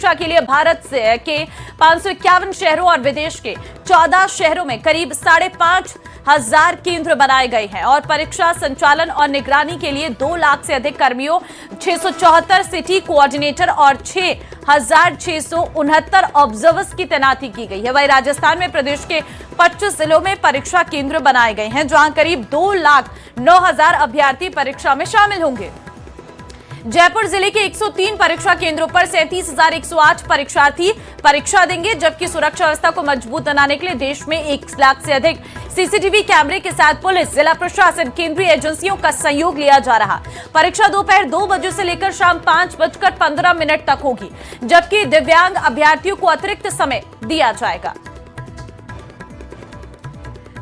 परीक्षा के लिए भारत से के 551 शहरों और विदेश के 14 शहरों में करीब 5,500 केंद्र बनाए गए हैं और परीक्षा संचालन और निगरानी के लिए 2 लाख से अधिक कर्मियों, 674 सिटी कोऑर्डिनेटर और 6,669 ऑब्जर्वर्स की तैनाती की गई है। वहीं राजस्थान में प्रदेश के 25 जिलों में परीक्षा केंद्र बनाए गए हैं, जहां करीब 2,09,000 अभ्यर्थी परीक्षा में शामिल होंगे। जयपुर जिले के 103 परीक्षा केंद्रों पर 37,108 परीक्षार्थी परीक्षा देंगे, जबकि सुरक्षा व्यवस्था को मजबूत बनाने के लिए देश में 1 लाख से अधिक सीसीटीवी कैमरे के साथ पुलिस, जिला प्रशासन, केंद्रीय एजेंसियों का सहयोग लिया जा रहा। परीक्षा दोपहर 2 बजे से लेकर शाम 5:15 तक होगी, जबकि दिव्यांग अभ्यर्थियों को अतिरिक्त समय दिया जाएगा।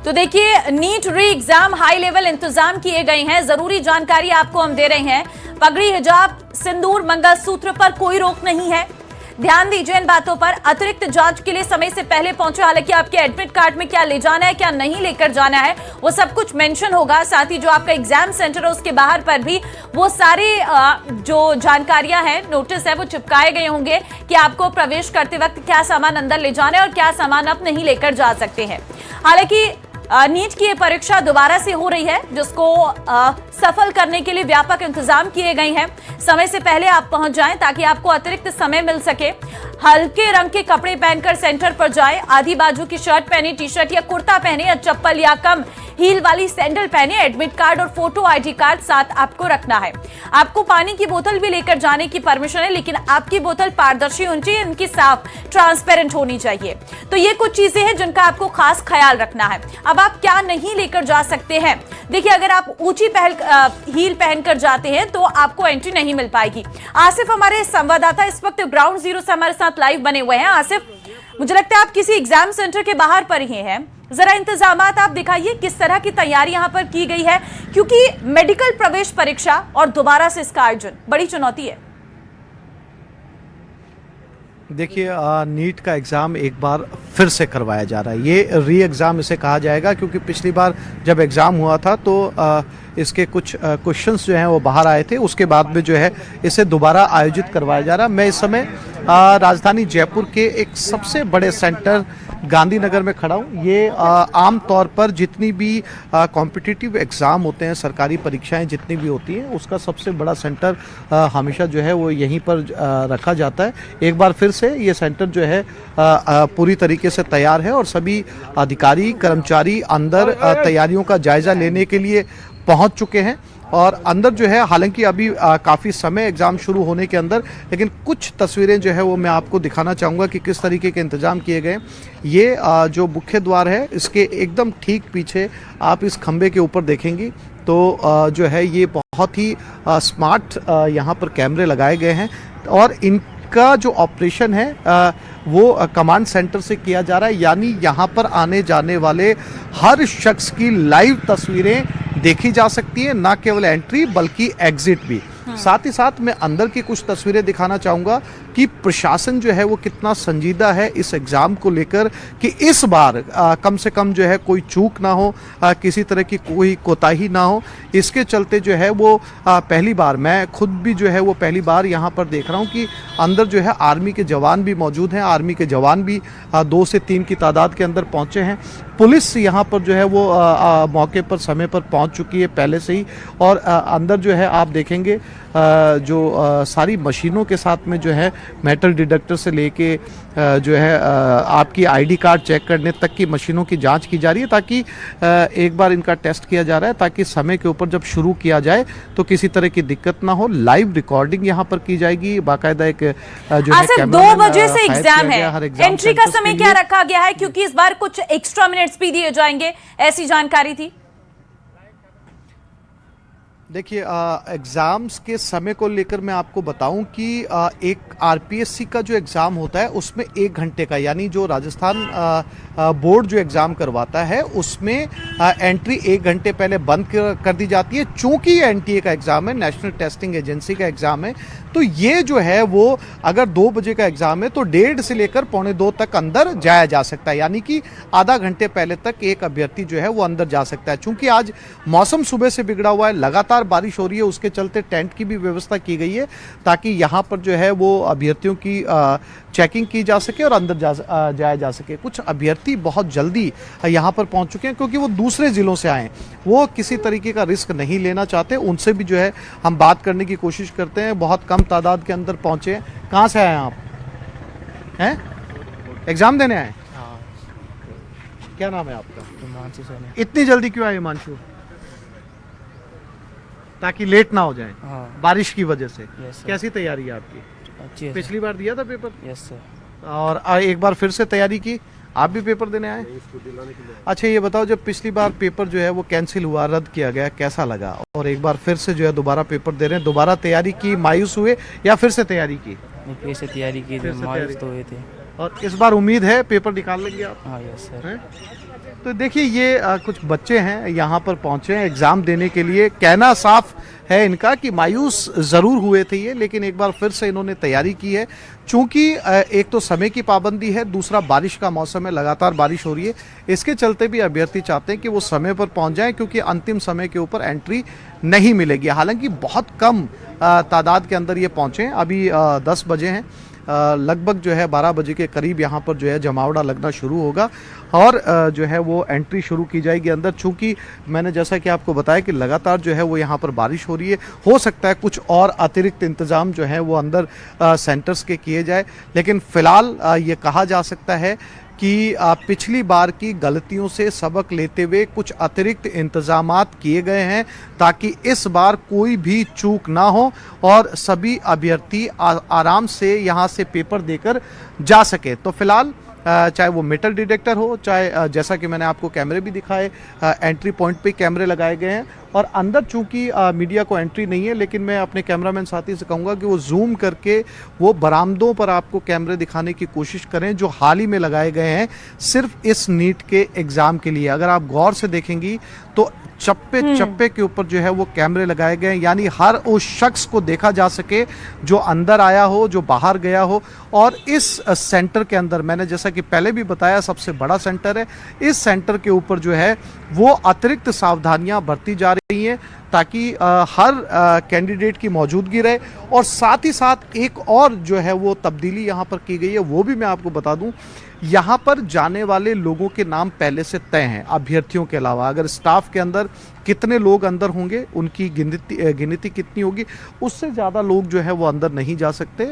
तो देखिए, नीट री एग्जाम हाई लेवल इंतजाम किए गए हैं। जरूरी जानकारी आपको हम दे रहे हैं। पगड़ी, हिजाब, सिंदूर, मंगलसूत्र पर कोई रोक नहीं है। ध्यान दीजिए इन बातों पर। अतिरिक्त जांच के लिए समय से पहले पहुंचे। हालांकि आपके एडमिट कार्ड में क्या ले जाना है, क्या नहीं लेकर जाना है, वो सब कुछ मेंशन होगा। साथ ही जो आपका एग्जाम सेंटर है उसके बाहर पर भी वो सारे जो जानकारियां हैं, नोटिस है, वो चिपकाए गए होंगे कि आपको प्रवेश करते वक्त क्या सामान अंदर ले जाना है और क्या सामान आप नहीं लेकर जा सकते हैं। हालांकि नीट की ये परीक्षा दोबारा से हो रही है, जिसको सफल करने के लिए व्यापक इंतजाम किए गए हैं। समय से पहले आप पहुंच जाएं ताकि आपको अतिरिक्त समय मिल सके। हल्के रंग के कपड़े पहनकर सेंटर पर जाएं। आधी बाजू की शर्ट पहने, टी-शर्ट या कुर्ता पहने या चप्पल या कम हील वाली सैंडल पहने। एडमिट कार्ड और फोटो आईडी कार्ड साथ आपको रखना है। आपको पानी की बोतल भी लेकर जाने की परमिशन है, लेकिन आपकी बोतल पारदर्शी होनी चाहिए, इनकी साफ ट्रांसपेरेंट होनी चाहिए। तो ये कुछ चीजें हैं जिनका आपको खास ख्याल रखना है। अब आप क्या नहीं लेकर जा सकते हैं, देखिए, अगर आप ऊंची हील पहनकर जाते हैं तो आपको एंट्री नहीं मिल पाएगी। आसिफ हमारे संवाददाता इस वक्त ग्राउंड जीरो से हमारे साथ लाइव बने हुए हैं। आसिफ, मुझे लगता है आप किसी एग्जाम सेंटर के बाहर पर ही हैं। जरा इंतजामात आप दिखाइए, किस तरह की तैयारी यहां पर की गई है, क्योंकि मेडिकल प्रवेश परीक्षा और दोबारा से इसका आयोजन बड़ी चुनौती है। देखिए, नीट का एग्ज़ाम एक बार फिर से करवाया जा रहा है। ये री एग्ज़ाम इसे कहा जाएगा, क्योंकि पिछली बार जब एग्ज़ाम हुआ था तो इसके कुछ क्वेश्चंस जो हैं वो बाहर आए थे। उसके बाद में जो है इसे दोबारा आयोजित करवाया जा रहा है। मैं इस समय राजधानी जयपुर के एक सबसे बड़े सेंटर गांधीनगर में खड़ा हूँ। ये आम तौर पर जितनी भी कॉम्पिटिटिव एग्ज़ाम होते हैं, सरकारी परीक्षाएं जितनी भी होती हैं, उसका सबसे बड़ा सेंटर हमेशा जो है वो यहीं पर रखा जाता है। एक बार फिर से ये सेंटर जो है पूरी तरीके से तैयार है और सभी अधिकारी, कर्मचारी अंदर तैयारियों का जायज़ा लेने के लिए पहुंच चुके हैं। और अंदर जो है, हालांकि अभी काफ़ी समय एग्ज़ाम शुरू होने के अंदर, लेकिन कुछ तस्वीरें जो है वो मैं आपको दिखाना चाहूँगा कि किस तरीके के इंतज़ाम किए गए। ये जो मुख्य द्वार है, इसके एकदम ठीक पीछे आप इस खंबे के ऊपर देखेंगी तो जो है ये बहुत ही स्मार्ट यहाँ पर कैमरे लगाए गए हैं और इनका जो ऑपरेशन है वो कमांड सेंटर से किया जा रहा है। यानी यहाँ पर आने जाने वाले हर शख्स की लाइव तस्वीरें देखी जा सकती है, ना केवल एंट्री बल्कि एग्जिट भी। साथ ही साथ मैं अंदर की कुछ तस्वीरें दिखाना चाहूँगा कि प्रशासन जो है वो कितना संजीदा है इस एग्ज़ाम को लेकर, कि इस बार कम से कम जो है कोई चूक ना हो, किसी तरह की कोई कोताही ना हो। इसके चलते जो है वो पहली बार, मैं खुद भी जो है वो पहली बार यहाँ पर देख रहा हूँ कि अंदर जो है आर्मी के जवान भी मौजूद हैं। आर्मी के जवान भी 2 से 3 की तादाद के अंदर पहुँचे हैं। पुलिस यहाँ पर जो है वो मौके पर समय पर पहुँच चुकी है पहले से ही। और अंदर जो है आप देखेंगे जो सारी मशीनों के साथ में जो है मेटल डिटेक्टर से लेके जो है आपकी आईडी कार्ड चेक करने तक की मशीनों की जांच की जा रही है, ताकि एक बार इनका टेस्ट किया जा रहा है ताकि समय के ऊपर जब शुरू किया जाए तो किसी तरह की दिक्कत ना हो। लाइव रिकॉर्डिंग यहाँ पर की जाएगी, बाकायदा एक जो है 2 बजे से एग्जाम है। एंट्री का समय क्या रखा गया है, क्योंकि इस बार कुछ एक्स्ट्रा मिनट्स भी दिए जाएंगे, ऐसी जानकारी थी। देखिए, एग्ज़ाम्स के समय को लेकर मैं आपको बताऊं कि एक आरपीएससी का जो एग्ज़ाम होता है उसमें 1 घंटे का, यानी जो राजस्थान बोर्ड जो एग्ज़ाम करवाता है उसमें एंट्री 1 घंटे पहले बंद कर दी जाती है। चूंकि ये एनटीए का एग्ज़ाम है, नेशनल टेस्टिंग एजेंसी का एग्ज़ाम है, तो ये जो है वो अगर 2 बजे का एग्ज़ाम है तो 1:30 से लेकर 1:45 तक अंदर जाया जा सकता है, यानी कि आधा घंटे पहले तक एक अभ्यर्थी जो है वो अंदर जा सकता है। चूंकि आज मौसम सुबह से बिगड़ा हुआ है, लगातार बारिश हो रही है, उसके चलते टेंट की भी व्यवस्था की गई है ताकि यहाँ पर जो है वो अभ्यर्थियों की चेकिंग की जा सके और अंदर जाया जा सके। कुछ अभ्यर्थी बहुत जल्दी यहाँ पर पहुँच चुके हैं क्योंकि वो दूसरे ज़िलों से आए, वो किसी तरीके का रिस्क नहीं लेना चाहते। उनसे भी जो है हम बात करने की कोशिश करते हैं। बहुत कम तादाद के अंदर पहुँचे हैं। कहाँ से आए आप? हैं एग्ज़ाम देने आए? हाँ, क्या नाम है आपका? हिमांशु सैनी। इतनी जल्दी क्यों आए हिमांशु? ताकि लेट ना हो जाए हाँ, बारिश की वजह से। Yes sir. कैसी तैयारी है आपकी? अच्छी है पिछली बार दिया था पेपर सर। Yes sir. और एक बार फिर से तैयारी की? आप भी पेपर देने आए? अच्छा ये बताओ, जब पिछली बार पेपर जो है वो कैंसिल हुआ, रद्द किया गया, कैसा लगा? और एक बार फिर से जो है दोबारा पेपर दे रहे हैं, दोबारा तैयारी की, मायूस हुए या फिर से तैयारी की? मैं फिर से तैयारी की फिर थी, से मायूस तैयारी। तो हुए थे। और इस बार उम्मीद है पेपर निकाल लेंगे आप? हाँ यस सर। हैं? तो देखिए ये कुछ बच्चे हैं यहाँ पर पहुँचे हैं एग्ज़ाम देने के लिए। कहना साफ है इनका कि मायूस ज़रूर हुए थे ये, लेकिन एक बार फिर से इन्होंने तैयारी की है। चूँकि एक तो समय की पाबंदी है, दूसरा बारिश का मौसम है, लगातार बारिश हो रही है, इसके चलते भी अभ्यर्थी चाहते हैं कि वो समय पर पहुँच जाएँ क्योंकि अंतिम समय के ऊपर एंट्री नहीं मिलेगी। हालांकि बहुत कम तादाद के अंदर ये पहुँचे हैं। अभी 10 बजे हैं, लगभग जो है 12 बजे के करीब यहाँ पर जो है जमावड़ा लगना शुरू होगा और जो है वो एंट्री शुरू की जाएगी अंदर। चूँकि मैंने जैसा कि आपको बताया कि लगातार जो है वो यहाँ पर बारिश हो रही है, हो सकता है कुछ और अतिरिक्त इंतज़ाम जो है वो अंदर सेंटर्स के किए जाए, लेकिन फ़िलहाल ये कहा जा सकता है कि पिछली बार की गलतियों से सबक लेते हुए कुछ अतिरिक्त इंतजामात किए गए हैं ताकि इस बार कोई भी चूक ना हो और सभी अभ्यर्थी आराम से यहाँ से पेपर देकर जा सके। तो फिलहाल चाहे वो मेटल डिटेक्टर हो, चाहे जैसा कि मैंने आपको कैमरे भी दिखाए, एंट्री पॉइंट पे कैमरे लगाए गए हैं और अंदर चूंकि मीडिया को एंट्री नहीं है, लेकिन मैं अपने कैमरामैन साथी से कहूँगा कि वो जूम करके वो बरामदों पर आपको कैमरे दिखाने की कोशिश करें जो हाल ही में लगाए गए हैं सिर्फ इस नीट के एग्ज़ाम के लिए। अगर आप गौर से देखेंगी तो चप्पे चप्पे के ऊपर जो है वो कैमरे लगाए गए हैं, यानी हर उस शख्स को देखा जा सके जो अंदर आया हो, जो बाहर गया हो। और इस सेंटर के अंदर मैंने जैसा कि पहले भी बताया सबसे बड़ा सेंटर है, इस सेंटर के ऊपर जो है वो अतिरिक्त सावधानियां बरती जा रही हैं ताकि हर कैंडिडेट की मौजूदगी रहे। और साथ ही साथ एक और जो है वो तब्दीली यहाँ पर की गई है, वो भी मैं आपको बता दूं। यहाँ पर जाने वाले लोगों के नाम पहले से तय हैं अभ्यर्थियों के अलावा। अगर स्टाफ के अंदर कितने लोग अंदर होंगे, उनकी गिनती कितनी होगी, उससे ज़्यादा लोग जो है वो अंदर नहीं जा सकते।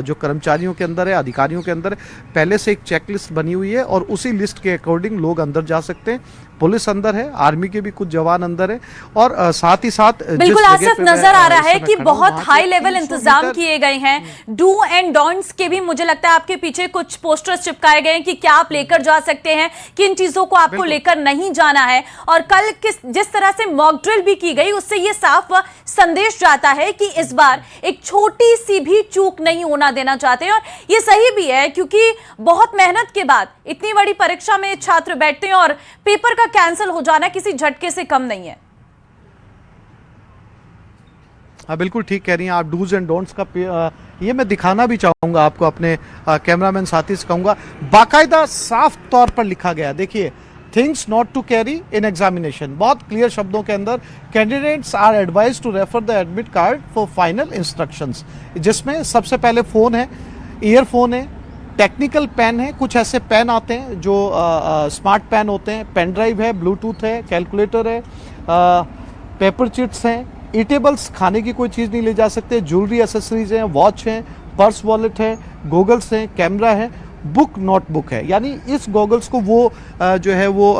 जो कर्मचारियों के अंदर है, अधिकारियों के अंदर है, पहले से एक चेक लिस्ट बनी हुई है और उसी लिस्ट के अकॉर्डिंग लोग अंदर जा सकते हैं। पुलिस अंदर है, आर्मी के भी कुछ जवान अंदर है और साथ ही साथ बिल्कुल आसिफ नजर आ रहा है कि बहुत हाई लेवल इंतजाम किए गए हैं। डू एंड डोंट्स के भी मुझे लगता है आपके पीछे कुछ पोस्टर्स चिपकाए गए हैं कि क्या आप लेकर जा सकते हैं, किन चीजों को आपको लेकर नहीं जाना है। और कल जिस तरह से मॉक ड्रिल भी की गई उससे ये साफ संदेश जाता है कि इस बार एक छोटी सी भी चूक नहीं होना देना चाहते हैं। और ये सही भी है क्योंकि बहुत मेहनत के बाद इतनी बड़ी परीक्षा में छात्र बैठते हैं और पेपर का कैंसिल हो जाना किसी झटके से कम नहीं है। हाँ बिल्कुल ठीक कह रही हैं आप। डूज एंड डोंट्स का ये मैं दिखाना भी चाहूँगा आपको, अपने कैमरामैन साथी से कहूँगा, बाकायदा साफ तौर पर लिखा गया। देखिए, things not to carry in examination, बहुत क्लियर शब्दों के अंदर, candidates are advise to refer the admit card for final instructions, जिसमें सबसे पहले फ़ोन है, ईयरफोन है, टेक्निकल पेन है, कुछ ऐसे पेन आते हैं जो स्मार्ट पेन होते हैं, पेन ड्राइव है, ब्लूटूथ है, कैलकुलेटर है, पेपर चिट्स हैं, ईटेबल्स, खाने की कोई चीज़ नहीं ले जा सकते, ज्वेलरी एसेसरीज हैं, वॉच हैं, पर्स वॉलेट है, गॉगल्स हैं, कैमरा है, बुक नोटबुक है। यानी इस गॉगल्स को वो जो है वो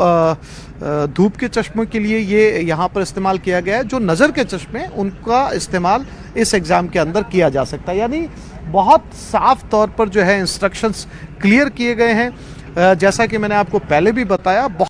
धूप के चश्मों के लिए ये यहाँ पर इस्तेमाल किया गया है। जो नज़र के चश्मे, उनका इस्तेमाल इस एग्ज़ाम के अंदर किया जा सकता है। यानी बहुत साफ तौर पर जो है इंस्ट्रक्शंस क्लियर किए गए हैं। जैसा कि मैंने आपको पहले भी बताया,